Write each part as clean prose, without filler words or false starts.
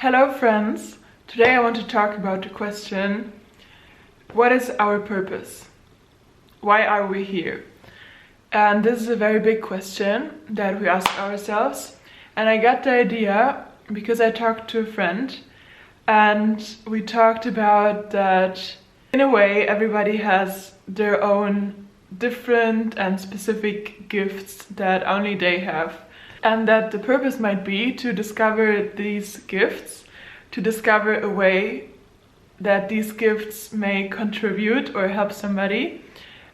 Hello friends! Today I want to talk about the question, what is our purpose? Why are we here? And this is a very big question that we ask ourselves, and I got the idea because I talked to a friend and we talked about that in a way everybody has their own different and specific gifts that only they have. And that the purpose might be to discover these gifts, to discover a way that these gifts may contribute or help somebody,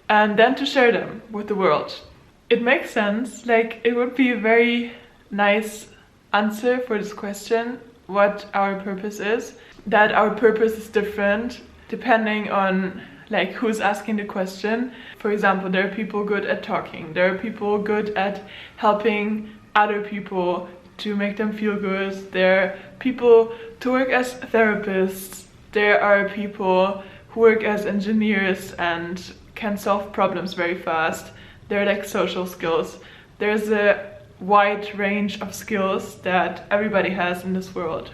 and then to share them with the world. It makes sense, like it would be a very nice answer for this question, what our purpose is. That our purpose is different depending on like who's asking the question. For example, there are people good at talking, there are people good at helping other people to make them feel good, there are people to work as therapists, there are people who work as engineers and can solve problems very fast, there are like social skills. There's a wide range of skills that everybody has in this world,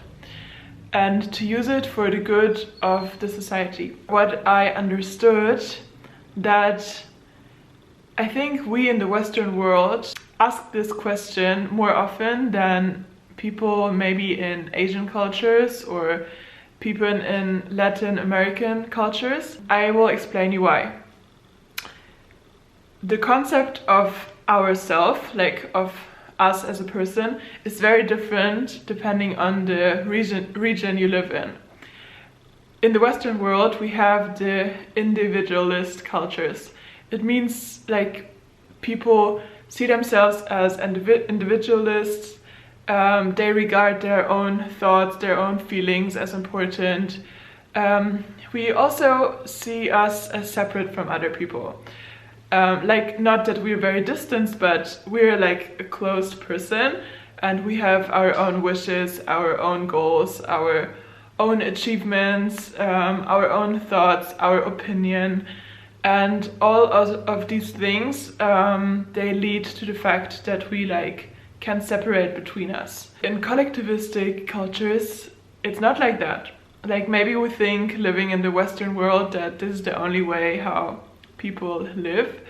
and to use it for the good of the society. What I understood, that I think we in the Western world ask this question more often than people maybe in Asian cultures or people in Latin American cultures. I will explain you why. The concept of ourself, like of us as a person, is very different depending on the region you live in. In the Western world we have the individualist cultures. It means like people see themselves as individualists, they regard their own thoughts, their own feelings as important. We also see us as separate from other people. Like, not that we're very distant, but we're like a closed person and we have our own wishes, our own goals, our own achievements, our own thoughts, our opinion. And all of these things, they lead to the fact that we like can separate between us. In collectivistic cultures, it's not like that. Like maybe we think living in the Western world that this is the only way how people live.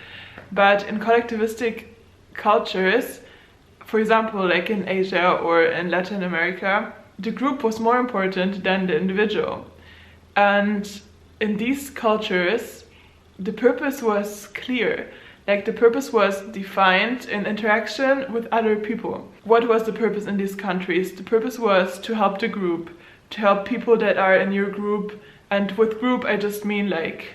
But in collectivistic cultures, for example, like in Asia or in Latin America, the group was more important than the individual. And in these cultures, the purpose was clear. Like the purpose was defined in interaction with other people. What was the purpose in these countries? The purpose was to help the group, to help people that are in your group. And with group I just mean like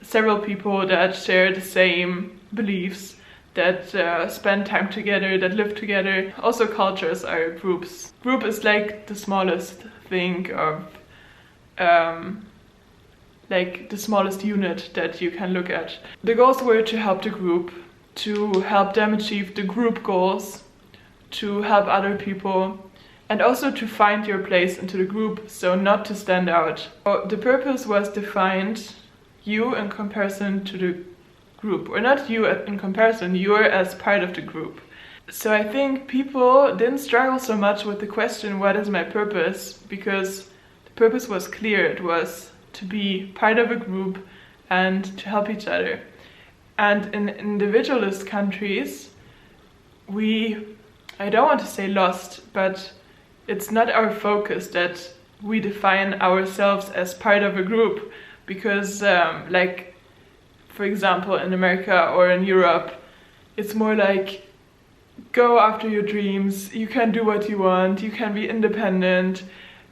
several people that share the same beliefs, that spend time together, that live together. Also cultures are groups. Group is like the smallest thing of like the smallest unit that you can look at. The goals were to help the group, to help them achieve the group goals, to help other people, and also to find your place into the group, so not to stand out. So the purpose was defined, you in comparison to the group, or not you in comparison, you're as part of the group. So I think people didn't struggle so much with the question, what is my purpose? Because the purpose was clear. It was to be part of a group and to help each other. And in individualist countries, I don't want to say lost, but it's not our focus that we define ourselves as part of a group. Because like, for example, in America or in Europe, it's more like, go after your dreams, you can do what you want, you can be independent,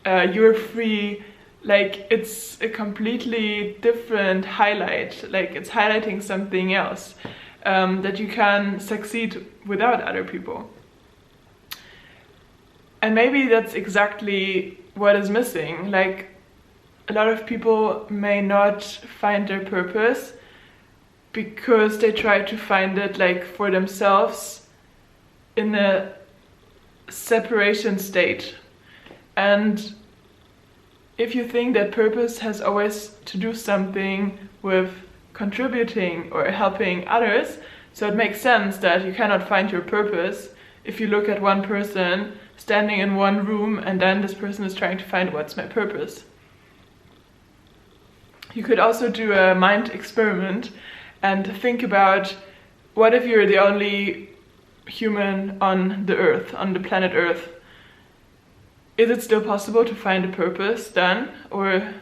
you're free. Like, it's a completely different highlight, like it's highlighting something else, that you can succeed without other people. And maybe that's exactly what is missing. Like, a lot of people may not find their purpose because they try to find it like for themselves in a separation state. And if you think that purpose has always to do something with contributing or helping others, so it makes sense that you cannot find your purpose if you look at one person standing in one room and then this person is trying to find what's my purpose. You could also do a mind experiment and think about, what if you're the only human on the Earth, on the planet Earth? Is it still possible to find a purpose then, or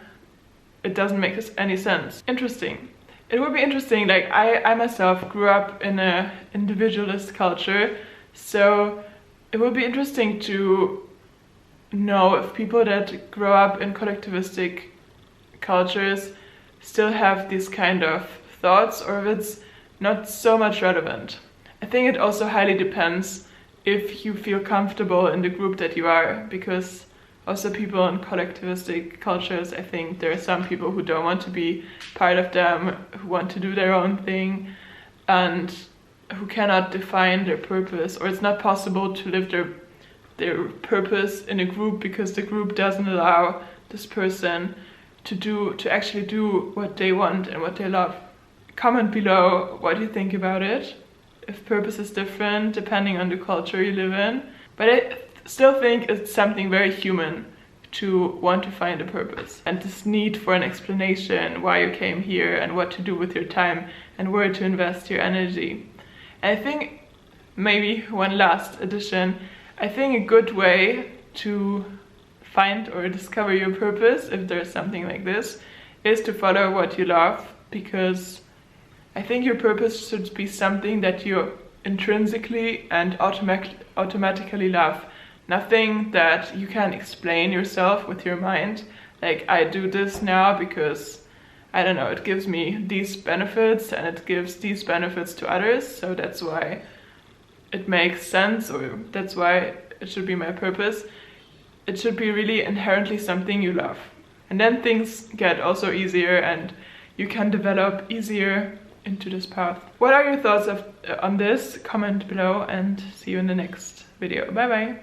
it doesn't make any sense? Interesting. It would be interesting, like I myself grew up in an individualist culture, so it would be interesting to know if people that grow up in collectivistic cultures still have these kind of thoughts, or if it's not so much relevant. I think it also highly depends if you feel comfortable in the group that you are, because also people in collectivistic cultures, I think there are some people who don't want to be part of them, who want to do their own thing, and who cannot define their purpose, or it's not possible to live their purpose in a group because the group doesn't allow this person to actually do what they want and what they love. Comment below what you think about it, if purpose is different depending on the culture you live in. But I still think it's something very human to want to find a purpose, and this need for an explanation why you came here and what to do with your time and where to invest your energy. And I think maybe one last addition, I think a good way to find or discover your purpose, if there's something like this, is to follow what you love, because I think your purpose should be something that you intrinsically and automatically love. Nothing that you can explain yourself with your mind, like I do this now because, I don't know, it gives me these benefits and it gives these benefits to others, so that's why it makes sense, or that's why it should be my purpose. It should be really inherently something you love. And then things get also easier and you can develop easier into this path. What are your thoughts on this? Comment below and see you in the next video. Bye bye.